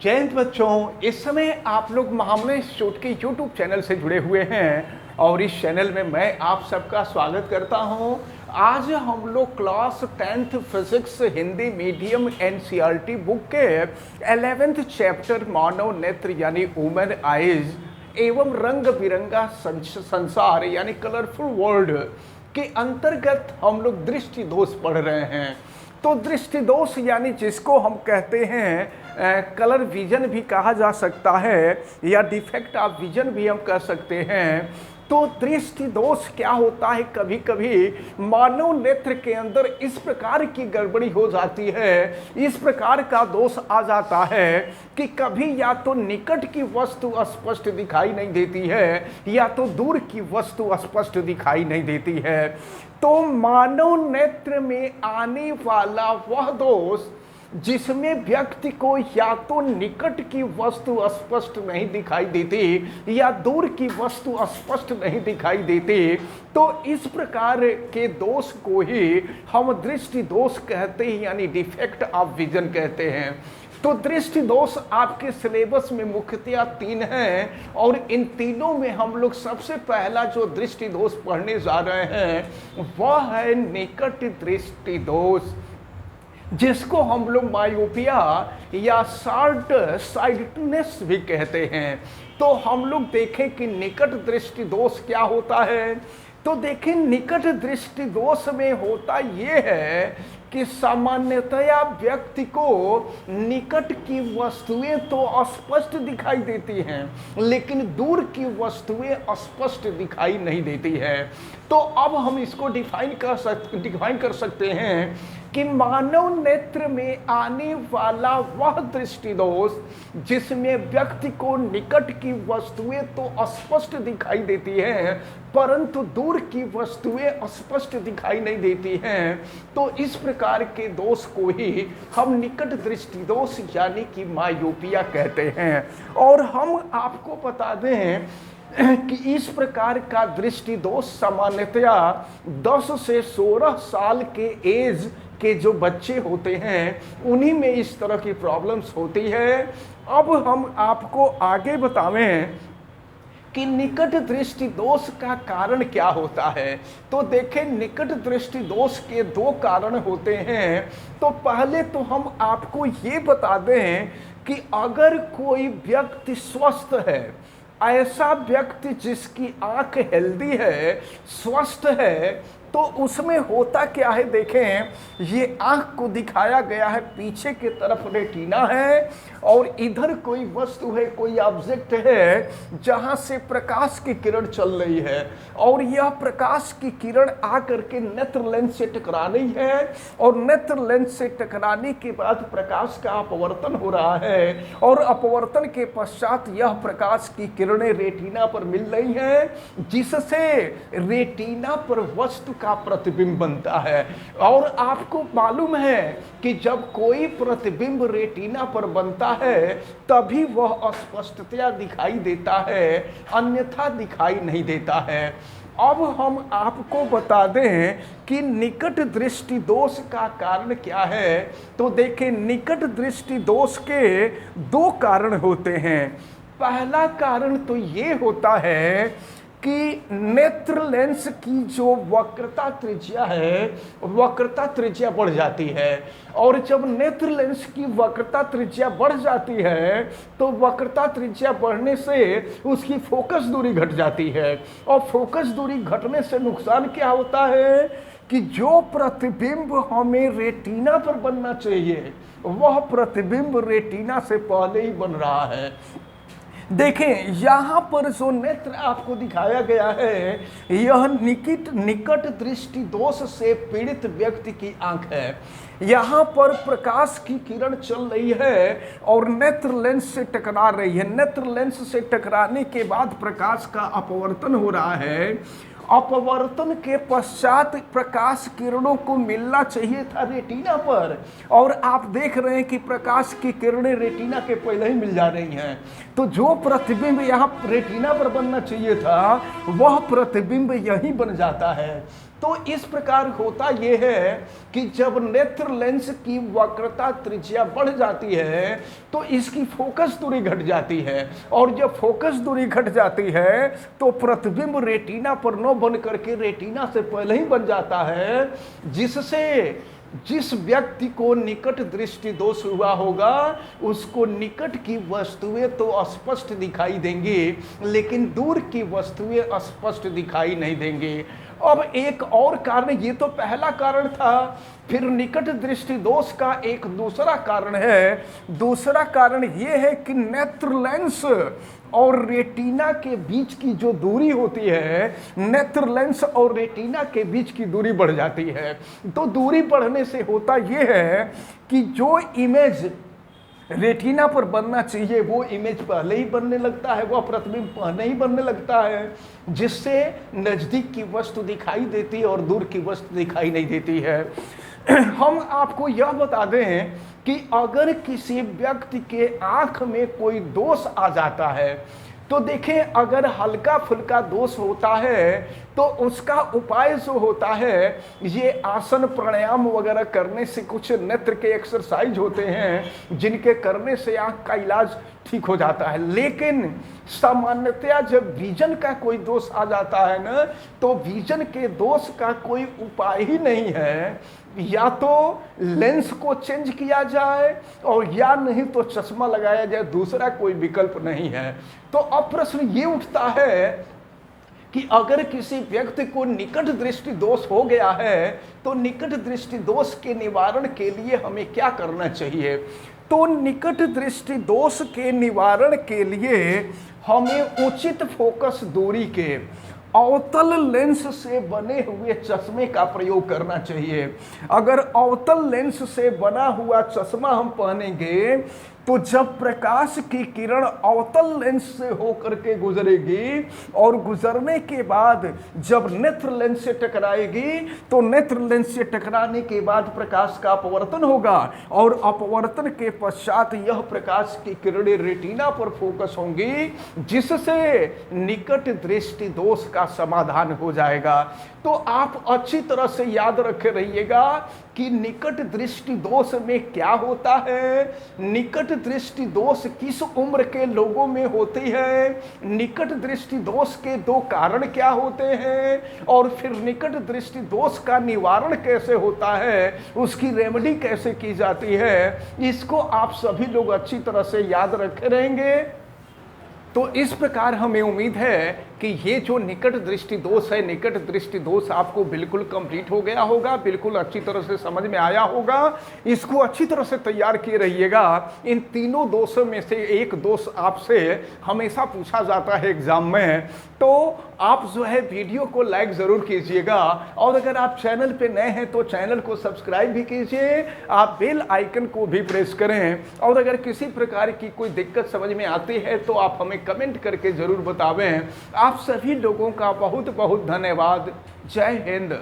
जयंत बच्चों, इस समय आप लोग महामना इंस्टीट्यूट के यूट्यूब चैनल से जुड़े हुए हैं और इस चैनल में मैं आप सबका स्वागत करता हूं। आज हम लोग class 10th physics Hindi medium NCERT book के 11th चैप्टर मानव नेत्र यानी ह्यूमन आइज एवं रंग बिरंगा संसार यानी कलरफुल वर्ल्ड के अंतर्गत हम लोग दृष्टि दोष पढ़ रहे हैं। तो दृष्टि दोष यानी जिसको हम कहते हैं कलर विजन भी कहा जा सकता है या डिफेक्ट ऑफ विजन भी हम कह सकते हैं। तो दृष्टि दोष क्या होता है, कभी कभी मानव नेत्र के अंदर इस प्रकार की गड़बड़ी हो जाती है, इस प्रकार का दोष आ जाता है कि कभी या तो निकट की वस्तु स्पष्ट दिखाई नहीं देती है या तो दूर की वस्तु स्पष्ट दिखाई नहीं देती है। तो मानव नेत्र में आने वाला वह दोष जिसमें व्यक्ति को या तो निकट की वस्तु स्पष्ट नहीं दिखाई देती या दूर की वस्तु स्पष्ट नहीं दिखाई देती, तो इस प्रकार के दोष को ही हम दृष्टि दोष कहते हैं यानी डिफेक्ट ऑफ विजन कहते हैं। तो दृष्टि दोष आपके सिलेबस में मुख्यतः 3 हैं और इन तीनों में हम लोग सबसे पहला जो दृष्टि दोष पढ़ने जा रहे हैं वह है निकट दृष्टि दोष, जिसको हम लोग मायोपिया या शॉर्ट साइटेडनेस भी कहते हैं। तो हम लोग देखें कि निकट दृष्टि दोष क्या होता है। तो देखें, निकट दृष्टि दोष में होता यह है कि सामान्यतया व्यक्ति को निकट की वस्तुएं तो स्पष्ट दिखाई देती हैं लेकिन दूर की वस्तुएं स्पष्ट दिखाई नहीं देती है। तो अब हम इसको डिफाइन कर सकते हैं कि मानव नेत्र में आने वाला वह दृष्टि दोष जिसमें व्यक्ति को निकट की वस्तुएं तो स्पष्ट दिखाई देती हैं परंतु दूर की वस्तुएं स्पष्ट दिखाई नहीं देती हैं, तो इस प्रकार के दोष को ही हम निकट दृष्टि दोष यानी कि मायोपिया कहते हैं। और हम आपको बता दें कि इस प्रकार का दृष्टि दोष सामान्यतया 10 से 16 साल के एज के जो बच्चे होते हैं उन्हीं में इस तरह की प्रॉब्लम्स होती है। अब हम आपको आगे बतावें कि निकट दृष्टि दोष का कारण क्या होता है। तो देखें, निकट दृष्टि दोष के 2 कारण होते हैं। तो पहले तो हम आपको ये बता दें कि अगर कोई व्यक्ति स्वस्थ है, ऐसा व्यक्ति जिसकी आंख हेल्दी है, स्वस्थ है, तो उसमें होता क्या है, देखें ये आंख को दिखाया गया है, पीछे की तरफ रेटिना है और इधर कोई वस्तु है, कोई ऑब्जेक्ट है जहां से प्रकाश की किरण चल रही है और यह प्रकाश की किरण आकर के नेत्र लेंस से टकरा रही है और नेत्र लेंस से टकराने के बाद प्रकाश का अपवर्तन हो रहा है और अपवर्तन के पश्चात यह प्रकाश की किरणें रेटिना पर मिल रही हैं जिससे रेटिना पर वस्तु का प्रतिबिंब बनता है। और आपको मालूम है कि जब कोई प्रतिबिंब रेटिना पर बनता है तभी वह स्पष्टतया दिखाई देता है, अन्यथा दिखाई नहीं देता है। अब हम आपको बता दें कि निकट दृष्टि दोष का कारण क्या है। तो देखें, निकट दृष्टि दोष के 2 कारण होते हैं। पहला कारण तो ये होता है कि नेत्र लेंस की जो वक्रता त्रिज्या है, वक्रता त्रिज्या बढ़ जाती है और जब नेत्र लेंस की वक्रता त्रिज्या बढ़ जाती है तो वक्रता त्रिज्या बढ़ने से उसकी फोकस दूरी घट जाती है और फोकस दूरी घटने से नुकसान क्या होता है कि जो प्रतिबिंब हमें रेटिना पर बनना चाहिए वह प्रतिबिंब रेटिना से पहले ही बन रहा है। देखें, यहाँ पर जो नेत्र आपको दिखाया गया है यह निकट दृष्टि दोष से पीड़ित व्यक्ति की आंख है। यहाँ पर प्रकाश की किरण चल रही है और नेत्र लेंस से टकरा रही है। नेत्र लेंस से टकराने के बाद प्रकाश का अपवर्तन हो रहा है। अपवर्तन के पश्चात प्रकाश किरणों को मिलना चाहिए था रेटिना पर और आप देख रहे हैं कि प्रकाश की किरणें रेटिना के पहले ही मिल जा रही हैं। तो जो प्रतिबिंब यहाँ रेटिना पर बनना चाहिए था वह प्रतिबिंब यहीं बन जाता है। तो इस प्रकार होता यह है कि जब नेत्र लेंस की वक्रता त्रिज्या बढ़ जाती है तो इसकी फोकस दूरी घट जाती है, और जब फोकस दूरी घट जाती है तो प्रतिबिंब रेटिना पर न बन करके रेटिना से पहले ही बन जाता है, जिससे जिस व्यक्ति को निकट दृष्टि दोष हुआ होगा उसको निकट की वस्तुएं तो स्पष्ट दिखाई देंगी लेकिन दूर की वस्तुएं स्पष्ट दिखाई नहीं देंगी। अब एक और कारण, ये तो पहला कारण था, फिर निकट दृष्टि दोष का एक दूसरा कारण है। दूसरा कारण ये है कि नेत्र लेंस और रेटिना के बीच की जो दूरी होती है, नेत्र लेंस और रेटिना के बीच की दूरी बढ़ जाती है। तो दूरी बढ़ने से होता यह है कि जो इमेज रेटिना पर बनना चाहिए वो इमेज पहले ही बनने लगता है, वह प्रतिबिंब पहले ही बनने लगता है, जिससे नज़दीक की वस्तु दिखाई देती है और दूर की वस्तु दिखाई नहीं देती है। हम आपको यह बता दें कि अगर किसी व्यक्ति के आंख में कोई दोष आ जाता है तो देखें, अगर हल्का फुल्का दोष होता है तो उसका उपाय जो होता है, ये आसन प्राणायाम वगैरह करने से, कुछ नेत्र के एक्सरसाइज होते हैं जिनके करने से आंख का इलाज ठीक हो जाता है। लेकिन सामान्यतया जब विजन का कोई दोष आ जाता है ना, तो विजन के दोष का कोई उपाय ही नहीं है, या तो लेंस को चेंज किया जाए और या नहीं तो चश्मा लगाया जाए, दूसरा कोई विकल्प नहीं है। तो अब प्रश्न ये उठता है कि अगर किसी व्यक्ति को निकट दृष्टि दोष हो गया है तो निकट दृष्टि दोष के निवारण के लिए हमें क्या करना चाहिए। तो निकट दृष्टि दोष के निवारण के लिए हमें उचित फोकस दूरी के अवतल लेंस से बने हुए चश्मे का प्रयोग करना चाहिए। अगर अवतल लेंस से बना हुआ चश्मा हम पहनेंगे तो जब प्रकाश की किरण अवतल लेंस से होकर के गुजरेगी और गुजरने के बाद जब नेत्र लेंस से टकराएगी तो नेत्र लेंस से टकराने के बाद प्रकाश का अपवर्तन होगा और अपवर्तन के पश्चात यह प्रकाश की किरणें रेटिना पर फोकस होंगी, जिससे निकट दृष्टि दोष का समाधान हो जाएगा। तो आप अच्छी तरह से याद रखे रहिएगा कि निकट दृष्टि दोष में क्या होता है, निकट दृष्टि दोष किस उम्र के लोगों में होती है, निकट दृष्टि दोष के दो कारण क्या होते हैं, और फिर निकट दृष्टि दोष का निवारण कैसे होता है, उसकी रेमेडी कैसे की जाती है, इसको आप सभी लोग अच्छी तरह से याद रखे रहेंगे। तो इस प्रकार हमें उम्मीद है कि ये जो निकट दृष्टि दोष है, निकट दृष्टि दोष आपको बिल्कुल कंप्लीट हो गया होगा, बिल्कुल अच्छी तरह से समझ में आया होगा। इसको अच्छी तरह से तैयार किए रहिएगा। इन तीनों दोषों में से एक दोष आपसे हमेशा पूछा जाता है एग्जाम में, तो आप जो है वीडियो को लाइक ज़रूर कीजिएगा, और अगर आप चैनल पे नए हैं तो चैनल को सब्सक्राइब भी कीजिए, आप बेल आइकन को भी प्रेस करें, और अगर किसी प्रकार की कोई दिक्कत समझ में आती है तो आप हमें कमेंट करके ज़रूर बतावें। आप सभी लोगों का बहुत बहुत धन्यवाद। जय हिंद।